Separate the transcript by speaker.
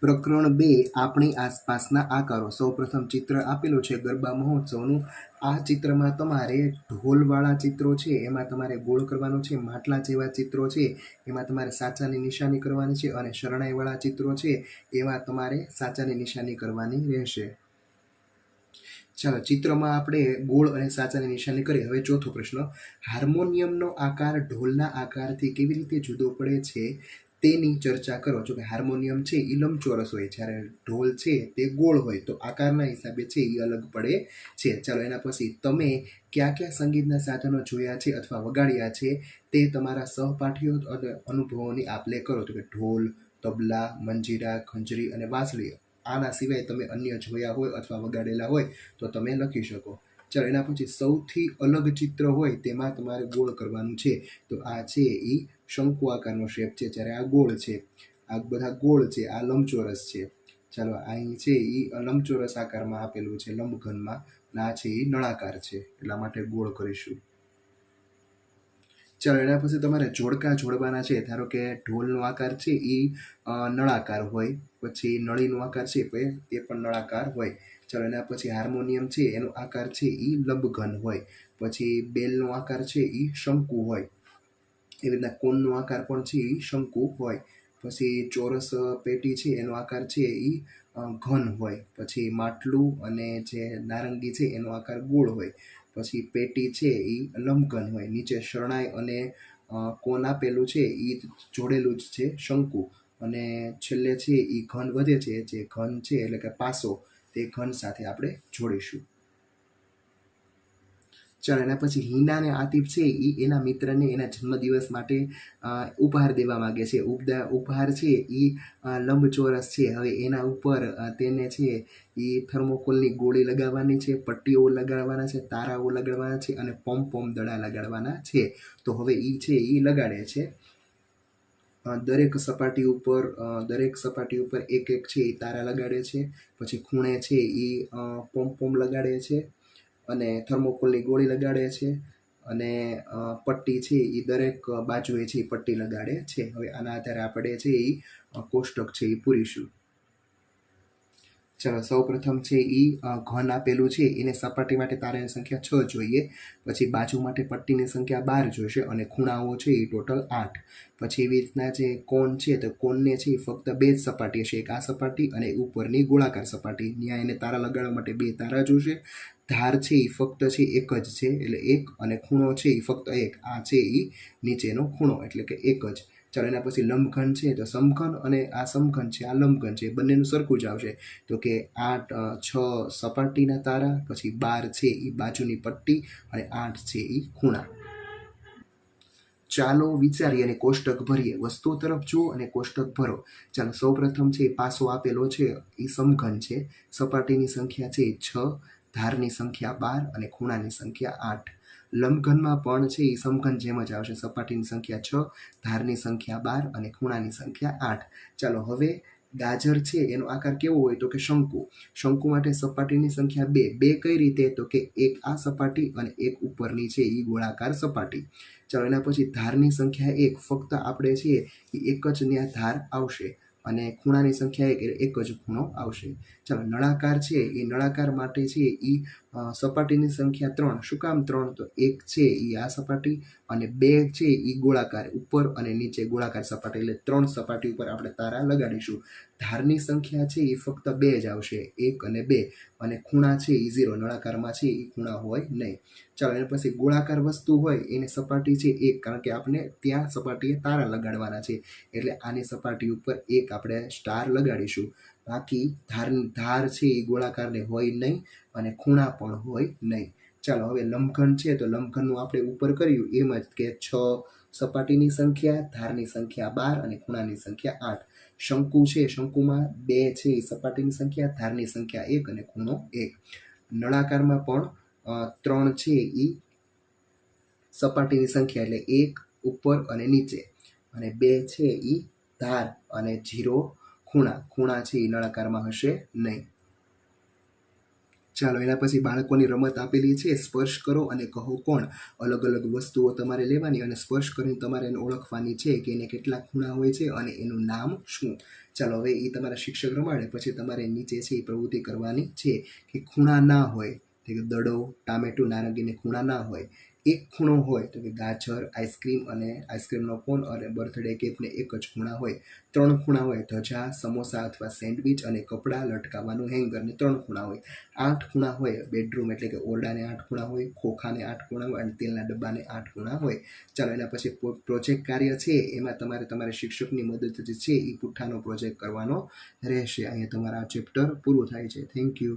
Speaker 1: પ્રકરણ 2 આપણી આસપાસના આકારો। સૌપ્રથમ ચિત્ર આપેલું છે ગરબા મહોત્સવનું। આ ચિત્રમાં તમારે ઢોલવાળા ચિત્રો છે એમાં તમારે ગોળ કરવાનો છે, માટલા જેવા ચિત્રો છે એમાં તમારે સાચાની નિશાની કરવાની છે, અને શરણાઈવાળા ચિત્રો છે એમાં તમારે સાચાની નિશાની કરવાની રહેશે। ચાલો ચિત્રમાં આપણે ગોળ અને સાચાની નિશાની કરીએ। હવે ચોથો પ્રશ્ન, હાર્મોનિયમનો આકાર ઢોલના આકારથી કેવી રીતે જુદો પડે છે તેની ચર્ચા કરો। જો કે હાર્મોનિયમ છે એ લંબચોરસ હોય, જ્યારે ઢોલ છે તે ગોળ હોય, તો આકારના હિસાબે છે એ અલગ પડે છે। ચાલો એના પછી, તમે કયા કયા સંગીતના સાધનો જોયા છે અથવા વગાડ્યા છે તે તમારા સહપાઠીઓ અને અનુભવોની આપલે કરો। તો કે ઢોલ, તબલા, મંજીરા, ખંજરી અને વાંસળી। આના સિવાય તમે અન્ય જોયા હોય અથવા વગાડેલા હોય તો તમે લખી શકો। ચાલો એના પછી, સૌથી અલગ ચિત્ર હોય તેમાં તમારે ગોળ કરવાનું છે। તો આ છે એ શંકુ આકારનો શેપ છે, જ્યારે આ ગોળ છે, આ બધા ગોળ છે, આ લંબચોરસ છે। ચાલો અહીં છે એ લંબચોરસ આકારમાં આપેલું છે લંબઘનમાં, અને આ છે એ નળાકાર છે, એટલા માટે ગોળ કરીશું। ચાલો એના પછી તમારે જોડકા જોડવાના છે। ધારો કે ઢોલનો આકાર છે એ નળાકાર હોય, પછી નળીનો આકાર છે એ પણ નળાકાર હોય। ચાલો એના પછી, હાર્મોનિયમ છે એનો આકાર છે એ લંબઘન હોય, પછી બેલનો આકાર છે એ શંકુ હોય, એવી રીતના કોનનો આકાર પણ છે એ શંકુ હોય, પછી ચોરસ પેટી છે એનો આકાર છે એ ઘન હોય, પછી માટલું અને જે નારંગી છે એનો આકાર ગોળ હોય, પછી પેટી છે એ લંબઘન હોય, નીચે શરણાઈ અને કોન આપેલું છે એ જોડેલું જ છે શંકુ, અને છેલ્લે છે એ ઘન વધે છે, જે ઘન છે એટલે કે પાસો, તે ઘન સાથે આપણે જોડીશું। ચાલો એના પછી, હિના અને આતિફ છે એ એના મિત્રને એના જન્મદિવસ માટે ઉપહાર દેવા માગે છે। ઉપહાર છે એ લંબચોરસ છે। હવે એના ઉપર તેને છે એ થર્મોકોલની ગોળી લગાવવાની છે, પટ્ટીઓ લગાડવાના છે, તારાઓ લગાડવાના છે, અને પોમ દડા લગાડવાના છે। તો હવે એ છે એ લગાડે છે। દરેક સપાટી ઉપર એક એક છે એ તારા લગાડે છે, પછી ખૂણે છે એ પોમ લગાડે છે, અને થર્મોકોલની ગોળી લગાડે છે, અને પટ્ટી છે એ દરેક બાજુએ છે એ પટ્ટી લગાડે છે। હવે આના આધારે આપણે છે એ કોષ્ટક છે એ પૂરીશું। ચાલો સૌપ્રથમ છે એ ઘન આપેલું છે, એને સપાટી માટે તારાની સંખ્યા 6 જોઈએ, પછી બાજુ માટે પટ્ટીની સંખ્યા 12 જોઈશે, અને ખૂણાઓ છે એ ટોટલ 8। પછી એવી રીતના જે કોન છે, તો કોનને છે ફક્ત 2 જ સપાટી હશે, એક આ સપાટી અને ઉપરની ગોળાકાર સપાટી, ત્યાં એને તારા લગાડવા માટે 2 તારા જોશે। ધાર છે એ ફક્ત છે એક જ છે, એટલે 1, અને ખૂણો છે એ ફક્ત 1, આ છે એ નીચેનો ખૂણો, એટલે કે 1 જ। ચાલો એના પછી લંબઘન છે, તો સમઘન અને આ સમઘન છે, આ લંબઘન છે, બંનેનું સરખું જ આવશે। તો કે 6 સપાટીના તારા, પછી 12 છે એ બાજુની પટ્ટી, અને 8 છે એ ખૂણા। ચાલો વિચારીએ અને કોષ્ટક ભરીએ। વસ્તુઓ તરફ જુઓ અને કોષ્ટક ભરો। ચાલો સૌપ્રથમ છે પાસો આપેલો છે એ સમઘન છે, સપાટીની સંખ્યા છે 6, ધારની સંખ્યા 12 અને ખૂણાની સંખ્યા 8। લંબઘનમાં પણ છે એ સમઘન જેમ જ આવશે, સપાટીની સંખ્યા 6, ધારની સંખ્યા 12 અને ખૂણાની સંખ્યા 8। ચાલો હવે ગાજર છે એનો આકાર કેવો હોય, તો કે શંકુ। શંકુ માટે સપાટીની સંખ્યા 2 કઈ રીતે, તો કે એક આ સપાટી અને એક ઉપરની છે એ ગોળાકાર સપાટી। ચાલો એના પછી ધારની સંખ્યા 1, ફક્ત આપણે છે એ એક જ ત્યાં ધાર આવશે, અને ખૂણાની સંખ્યા 1 એટલે એક જ ખૂણો આવશે। ચાલો નળાકાર છે એ નળાકાર માટે છે એ સપાટીની સંખ્યા 3, શું કામ 3, તો એક છે એ આ સપાટી, અને 2 છે એ ગોળાકાર ઉપર અને નીચે ગોળાકાર સપાટી, એટલે 3 સપાટી ઉપર આપણે તારા લગાડીશું। ધારની સંખ્યા છે એ ફક્ત 2 જ આવશે, 1 અને 2, અને ખૂણા છે એ 0, નળાકારમાં છે એ ખૂણા હોય નહીં। ચાલો એના પછી ગોળાકાર વસ્તુ હોય એની સપાટી છે 1, કારણ કે આપણે ત્યાં સપાટીએ તારા લગાડવાના છે, એટલે આની સપાટી ઉપર 1 આપણે સ્ટાર લગાડીશું। બાકી ધાર છે એ ગોળાકારને હોય નહીં, અને ખૂણા પણ હોય નહીં। ચાલો હવે લંબઘન છે, તો લંબઘનનું આપણે ઉપર કર્યું એમ જ કે 6 સપાટીની સંખ્યા, ધારની સંખ્યા 12 અને ખૂણાની સંખ્યા 8। શંકુ છે, શંકુમાં 2 છે એ સપાટીની સંખ્યા, ધારની સંખ્યા 1 અને ખૂણો 1। નળાકારમાં પણ 3 છે એ સપાટીની સંખ્યા, એટલે 1 ઉપર અને નીચે, અને 2 છે એ ધાર, અને 0 ખૂણા છે એ નળાકારમાં હશે નહીં। ચાલો એના પછી બાળકોની રમત આપેલી છે, સ્પર્શ કરો અને કહો કોણ। અલગ અલગ વસ્તુઓ તમારે લેવાની અને સ્પર્શ કરીને તમારે એને ઓળખવાની છે કે એને કેટલા ખૂણા હોય છે અને એનું નામ શું। ચાલો હવે એ તમારા શિક્ષક રમાડે પછી તમારે નીચે છે એ પ્રવૃત્તિ કરવાની છે કે ખૂણા ના હોય તો કે દડો, ટામેટું, નારંગીને ખૂણા ના હોય. એક ખૂણો હોય તો કે ગાજર, આઈસ્ક્રીમ અને આઈસ્ક્રીમનો કોન અને બર્થડે કેકને એક જ ખૂણા હોય. 3 ખૂણા હોય ધજા, સમોસા અથવા સેન્ડવિચ અને કપડાં લટકાવવાનું હેંગર ને 3 ખૂણા હોય. 8 ખૂણા હોય બેડરૂમ એટલે કે ઓરડાને 8 ખૂણા હોય, ખોખાને 8 ખૂણા હોય અને તેલના ડબ્બાને 8 ખૂણા હોય. ચાલો એના પછી પ્રોજેક્ટ કાર્ય છે એમાં તમારે તમારા શિક્ષકની મદદ જે છે એ પુઠ્ઠાનો પ્રોજેક્ટ કરવાનો રહેશે. અહીંયા તમારા આ ચેપ્ટર પૂરું થાય છે. Thank you.